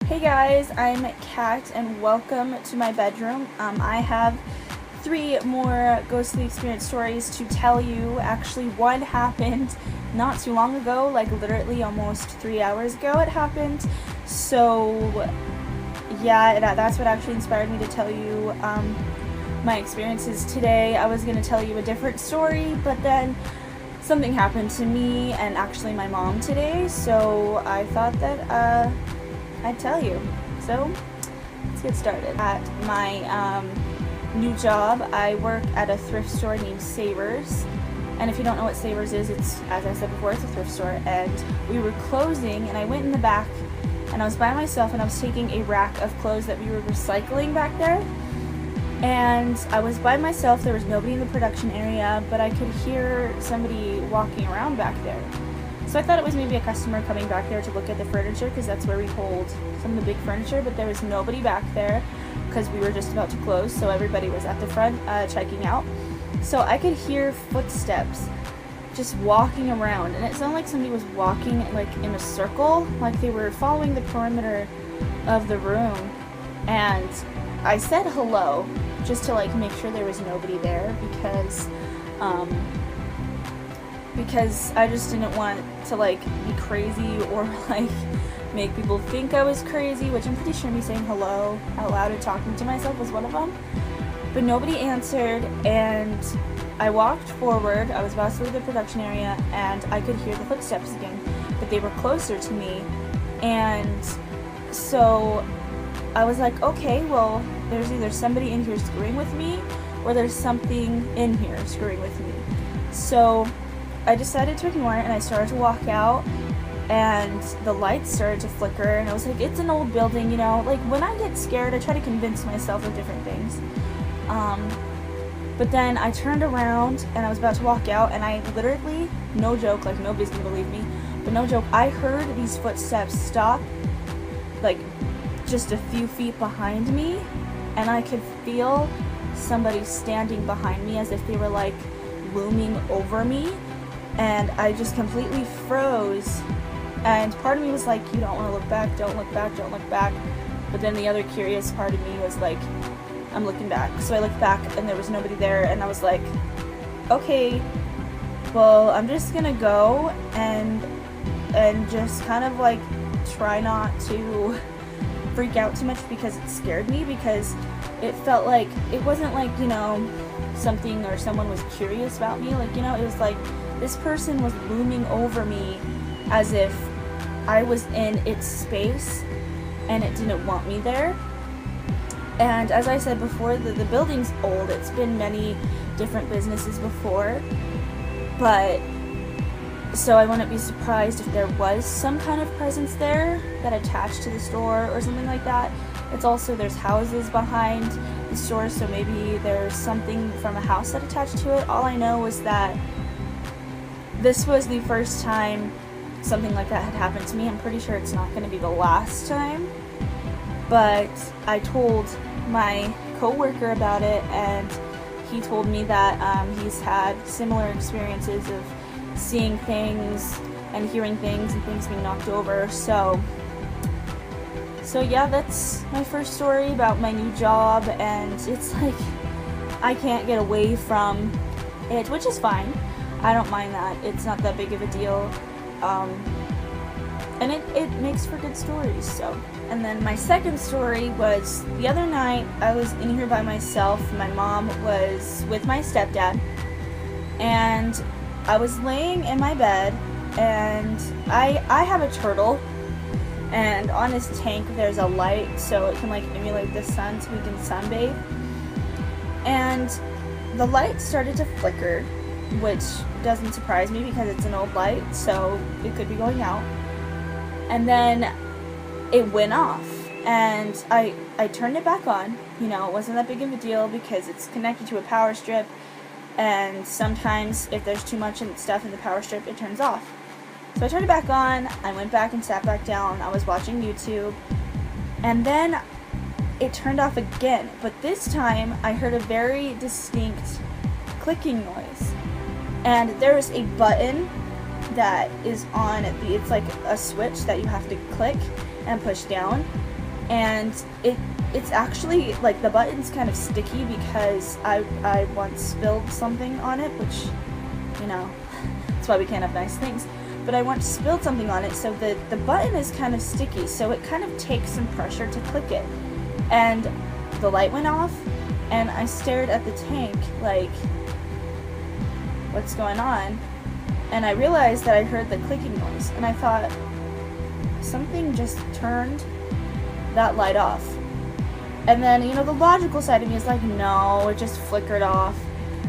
Hey guys, I'm Kat and welcome to my bedroom. I have 3 more ghostly experience stories to tell you. Actually, one happened not too long ago, like literally almost 3 hours ago it happened. So yeah, that's what actually inspired me to tell you my experiences today. I was going to tell you a different story, but then something happened to me and actually my mom today, so I thought that I'd tell you. So let's get started. At my new job, I work at a thrift store named Savers. And if you don't know what Savers is, it's, as I said before, it's a thrift store. And we were closing, and I went in the back, and I was by myself, and I was taking a rack of clothes that we were recycling back there. And I was by myself, there was nobody in the production area, but I could hear somebody walking around back there. So I thought it was maybe a customer coming back there to look at the furniture, because that's where we hold some of the big furniture, but there was nobody back there because we were just about to close, so everybody was at the front checking out. So I could hear footsteps just walking around, and it sounded like somebody was walking like in a circle, like they were following the perimeter of the room. And I said hello just to like make sure there was nobody there, because I just didn't want to like be crazy or like make people think I was crazy, which I'm pretty sure me saying hello out loud and talking to myself was one of them. But nobody answered, and I walked forward. I was about to leave the production area, and I could hear the footsteps again, but they were closer to me. And so I was like, okay, well, there's either somebody in here screwing with me or there's something in here screwing with me. So I decided to ignore it, and I started to walk out, and the lights started to flicker, and I was like, it's an old building, you know, like when I get scared I try to convince myself of different things. But then I turned around and I was about to walk out, and I literally, no joke, like nobody's gonna believe me, but no joke, I heard these footsteps stop like just a few feet behind me, and I could feel somebody standing behind me as if they were like looming over me. And I just completely froze, and part of me was like, you don't want to look back, don't look back, don't look back. But then the other curious part of me was like, I'm looking back. So I looked back and there was nobody there, and I was like, okay, well, I'm just gonna go and just kind of like try not to freak out too much, because it scared me, because it felt like it wasn't like, you know, something or someone was curious about me, like, you know, it was like this person was looming over me as if I was in its space and it didn't want me there. And as I said before, the building's old. It's been many different businesses before, but so I wouldn't be surprised if there was some kind of presence there that attached to the store or something like that. It's also, there's houses behind the store, so maybe there's something from a house that attached to it. All I know was that this was the first time something like that had happened to me. I'm pretty sure it's not going to be the last time. But I told my coworker about it, and he told me that he's had similar experiences of seeing things and hearing things and things being knocked over. So yeah, that's my first story about my new job, and it's like I can't get away from it, which is fine. I don't mind that. It's not that big of a deal. And it makes for good stories. So, and then my second story was the other night. I was in here by myself. My mom was with my stepdad, and I was laying in my bed, and I have a turtle, and on his tank there's a light so it can like emulate the sun so we can sunbathe. And the light started to flicker, which doesn't surprise me because it's an old light, so it could be going out. And then it went off, and I turned it back on. You know, it wasn't that big of a deal because it's connected to a power strip, and sometimes if there's too much stuff in the power strip, it turns off. So I turned it back on, I went back and sat back down, I was watching YouTube, and then it turned off again, but this time I heard a very distinct clicking noise. And there's a button that is on it's like a switch that you have to click and push down. and it's actually like the button's kind of sticky because I once spilled something on it, which, you know, that's why we can't have nice things. But I once spilled something on it, so the button is kind of sticky, so it kind of takes some pressure to click it. And the light went off, and I stared at the tank like, what's going on? And I realized that I heard the clicking noise, and I thought, something just turned that light off. And then, you know, the logical side of me is like, no, it just flickered off.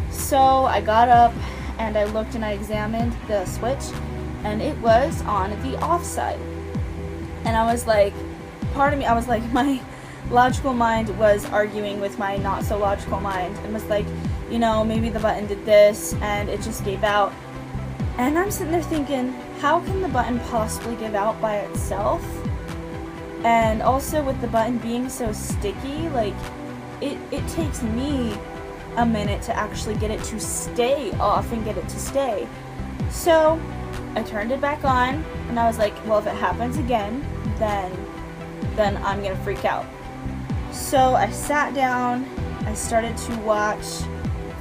So I got up and I looked and I examined the switch, and it was on the off side. And I was like, part of me, I was like, my logical mind was arguing with my not so logical mind and was like, you know, maybe the button did this and it just gave out. And I'm sitting there thinking, how can the button possibly give out by itself? And also with the button being so sticky, like, it takes me a minute to actually get it to stay off and get it to stay. So I turned it back on, and I was like, well, if it happens again, then I'm gonna freak out. So I sat down, I started to watch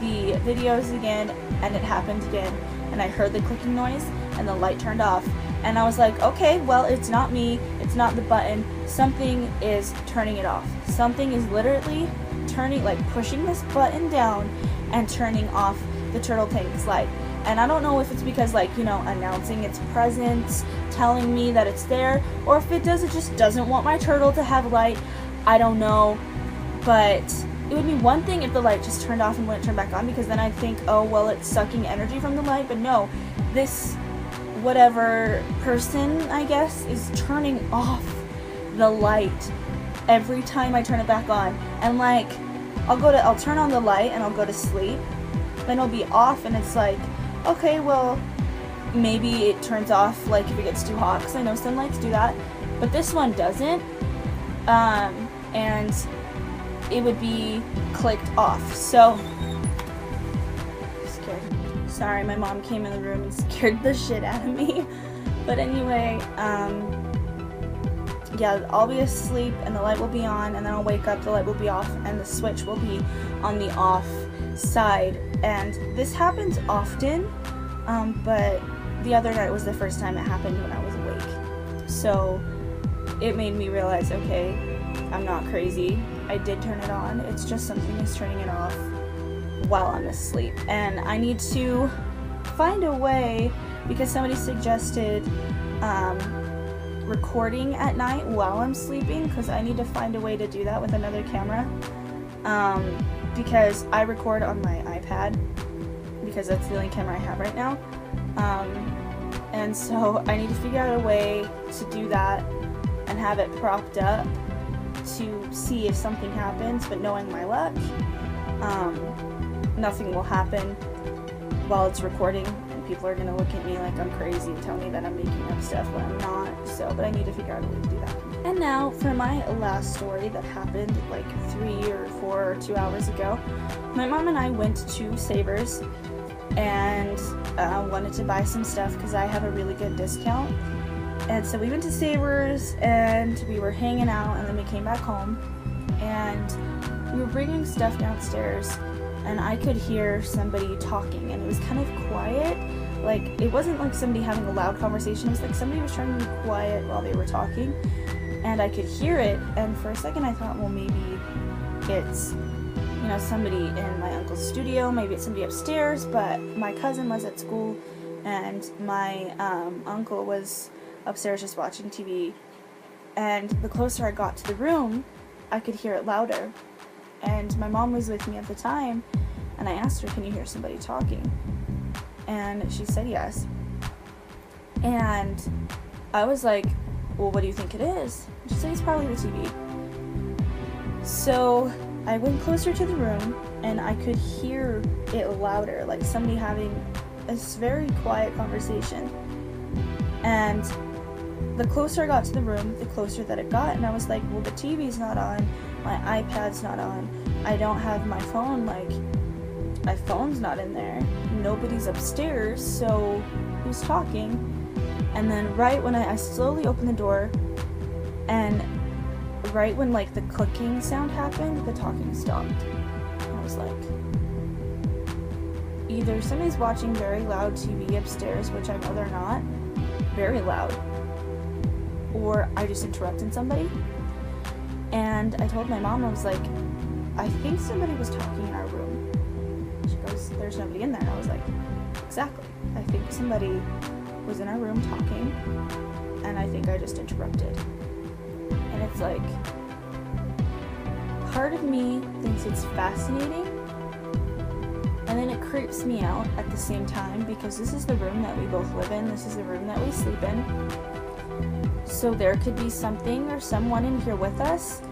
the videos again, and it happened again, and I heard the clicking noise and the light turned off, and I was like, okay, well, it's not me, it's not the button, something is turning it off. Something is literally turning, like pushing this button down and turning off the turtle tank's light. And I don't know if it's because, like, you know, announcing its presence, telling me that it's there, or if it just doesn't want my turtle to have light. I don't know, but it would be one thing if the light just turned off and wouldn't turn back on, because then I'd think, oh, well, it's sucking energy from the light. But no, this whatever person, I guess, is turning off the light every time I turn it back on. And like, I'll turn on the light and I'll go to sleep, then it'll be off, and it's like, okay, well, maybe it turns off like if it gets too hot, because I know some lights do that, but this one doesn't. And it would be clicked off. So scared. Sorry, my mom came in the room and scared the shit out of me. But anyway, yeah, I'll be asleep and the light will be on, and then I'll wake up, the light will be off, and the switch will be on the off side. And this happens often, but the other night was the first time it happened when I was awake. So it made me realize, okay, I'm not crazy. I did turn it on. It's just something is turning it off while I'm asleep. And I need to find a way, because somebody suggested recording at night while I'm sleeping, because I need to find a way to do that with another camera. Because I record on my iPad, because that's the only camera I have right now. And so I need to figure out a way to do that and have it propped up to see if something happens, but knowing my luck, nothing will happen while it's recording, and people are going to look at me like I'm crazy and tell me that I'm making up stuff when I'm not. So, but I need to figure out a way to do that. And now for my last story that happened like 3 or 4 or 2 hours ago. My mom and I went to Savers and wanted to buy some stuff because I have a really good discount. And so we went to Savers and we were hanging out, and then we came back home and we were bringing stuff downstairs, and I could hear somebody talking, and it was kind of quiet. Like, it wasn't like somebody having a loud conversation, it was like somebody was trying to be quiet while they were talking, and I could hear it. And for a second I thought, well, maybe it's, you know, somebody in my uncle's studio, maybe it's somebody upstairs. But my cousin was at school and my uncle was upstairs just watching TV, and the closer I got to the room, I could hear it louder. And my mom was with me at the time, and I asked her, can you hear somebody talking? And she said yes. And I was like, well, what do you think it is? She said, it's probably the TV. So I went closer to the room, and I could hear it louder, like somebody having this very quiet conversation. And the closer I got to the room, the closer that it got, and I was like, well, the TV's not on, my iPad's not on, I don't have my phone, like, my phone's not in there, nobody's upstairs, so who's talking? And then right when I slowly opened the door, and right when like the clicking sound happened, the talking stopped. And I was like, either somebody's watching very loud TV upstairs, which I know they're not, very loud, or I just interrupted somebody. And I told my mom, I was like, I think somebody was talking in our room. She goes, there's nobody in there. And I was like, exactly. I think somebody was in our room talking, and I think I just interrupted. And it's like, part of me thinks it's fascinating, and then it creeps me out at the same time, because this is the room that we both live in, this is the room that we sleep in. So there could be something or someone in here with us,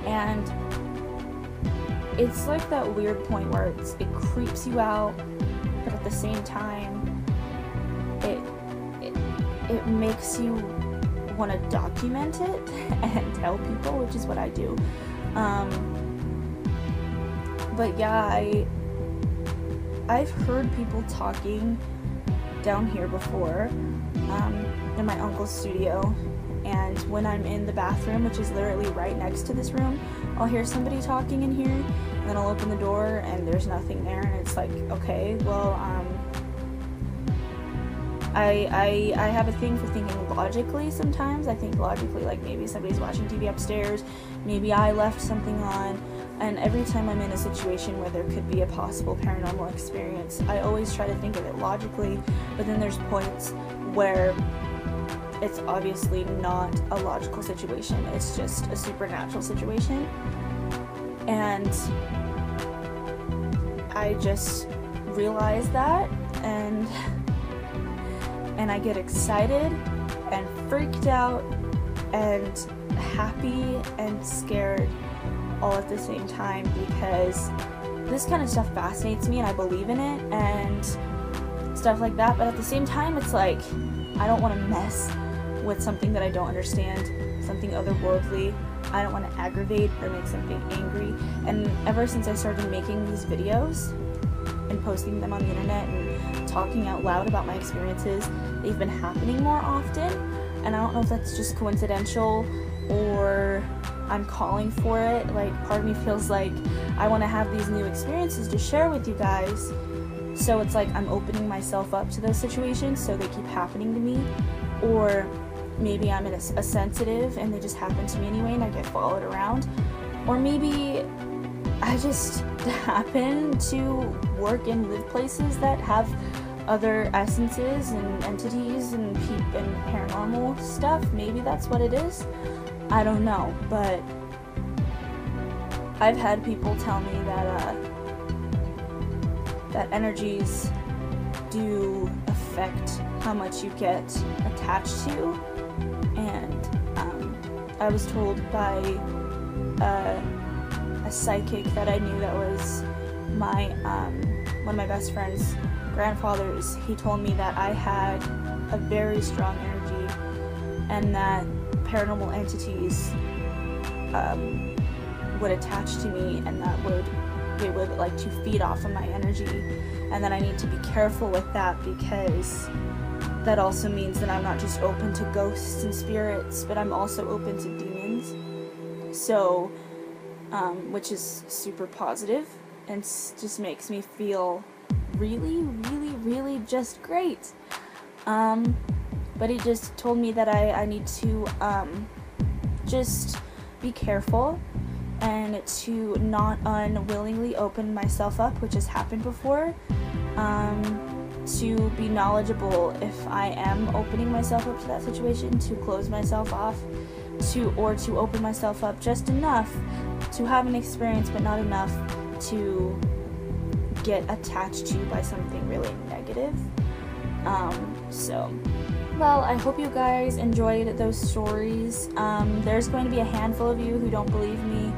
and it's like that weird point where it creeps you out, but at the same time, it makes you want to document it and tell people, which is what I do. But yeah, I've heard people talking down here before, in my uncle's studio, and when I'm in the bathroom, which is literally right next to this room, I'll hear somebody talking in here, and then I'll open the door and there's nothing there, and it's like, okay, well, I have a thing for thinking logically sometimes. I think logically, like maybe somebody's watching TV upstairs, maybe I left something on, and every time I'm in a situation where there could be a possible paranormal experience, I always try to think of it logically, but then there's points where it's obviously not a logical situation, it's just a supernatural situation, and I just realize that, and I get excited and freaked out and happy and scared all at the same time, because this kind of stuff fascinates me and I believe in it and stuff like that, but at the same time it's like I don't want to mess with something that I don't understand, something otherworldly. I don't want to aggravate or make something angry. And ever since I started making these videos and posting them on the internet and talking out loud about my experiences, they've been happening more often, and I don't know if that's just coincidental or I'm calling for it. Like, part of me feels like I want to have these new experiences to share with you guys, so it's like I'm opening myself up to those situations so they keep happening to me, or maybe I'm a sensitive and they just happen to me anyway and I get followed around, or maybe I just happen to work and live places that have other essences and entities and paranormal stuff. Maybe that's what it is. I don't know, but I've had people tell me that that energies do affect how much you get attached to, and I was told by a psychic that I knew that was my one of my best friend's grandfathers. He told me that I had a very strong energy and that paranormal entities would attach to me, and that they would like to feed off of my energy, and that I need to be careful with that, because that also means that I'm not just open to ghosts and spirits, but I'm also open to demons. So which is super positive and just makes me feel really, really, really just great. But he just told me that I need to just be careful and to not unwillingly open myself up, which has happened before, to be knowledgeable if I am opening myself up to that situation, to close myself off, or to open myself up just enough to have an experience, but not enough to get attached to by something really negative. Well, I hope you guys enjoyed those stories. There's going to be a handful of you who don't believe me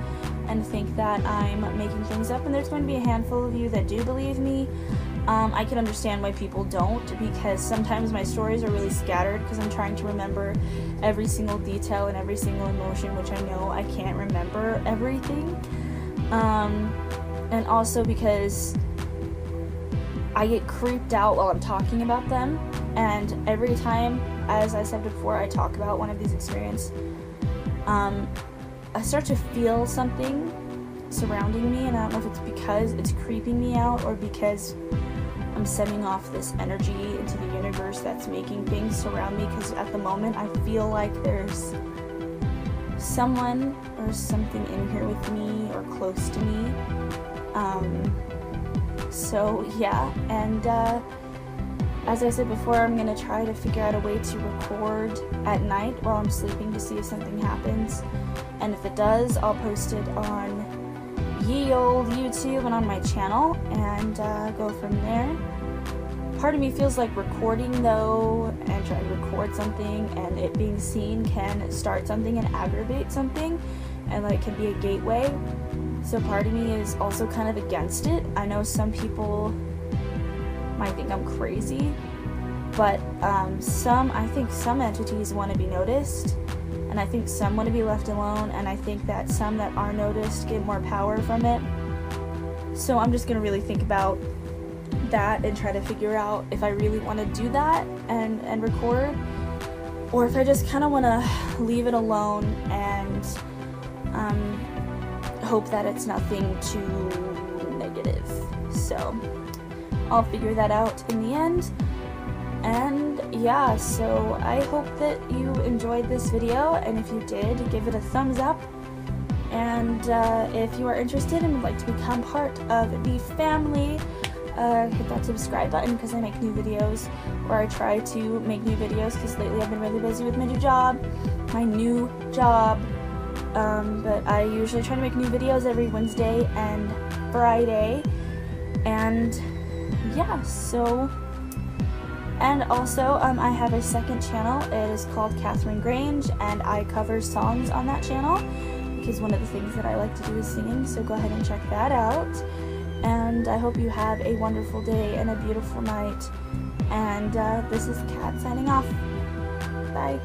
and think that I'm making things up, and there's going to be a handful of you that do believe me. I can understand why people don't, because sometimes my stories are really scattered because I'm trying to remember every single detail and every single emotion, which I know I can't remember everything. And also because I get creeped out while I'm talking about them, and every time, as I said before, I talk about one of these experiences, I start to feel something surrounding me, and I don't know if it's because it's creeping me out or because I'm sending off this energy into the universe that's making things surround me, because at the moment I feel like there's someone or something in here with me or close to me. So yeah, and as I said before, I'm gonna try to figure out a way to record at night while I'm sleeping to see if something happens, and if it does, I'll post it on ye old YouTube and on my channel, and go from there. Part of me feels like recording though, and trying to record something and it being seen can start something and aggravate something, and like can be a gateway. So part of me is also kind of against it. I know some people might think I'm crazy, but I think some entities want to be noticed, and I think some want to be left alone, and I think that some that are noticed get more power from it. So I'm just gonna really think about that and try to figure out if I really want to do that and record, or if I just kind of want to leave it alone and hope that it's nothing too negative. So I'll figure that out in the end. And yeah, so I hope that you enjoyed this video, and if you did, give it a thumbs up. And if you are interested and would like to become part of the family, hit that subscribe button, because I make new videos, or I try to make new videos, because lately I've been really busy with my new job. But I usually try to make new videos every Wednesday and Friday. And yeah, so, and also I have a second channel. It is called Catherine Grange, and I cover songs on that channel, because one of the things that I like to do is singing, so go ahead and check that out. And I hope you have a wonderful day and a beautiful night. And this is Kat signing off. Bye.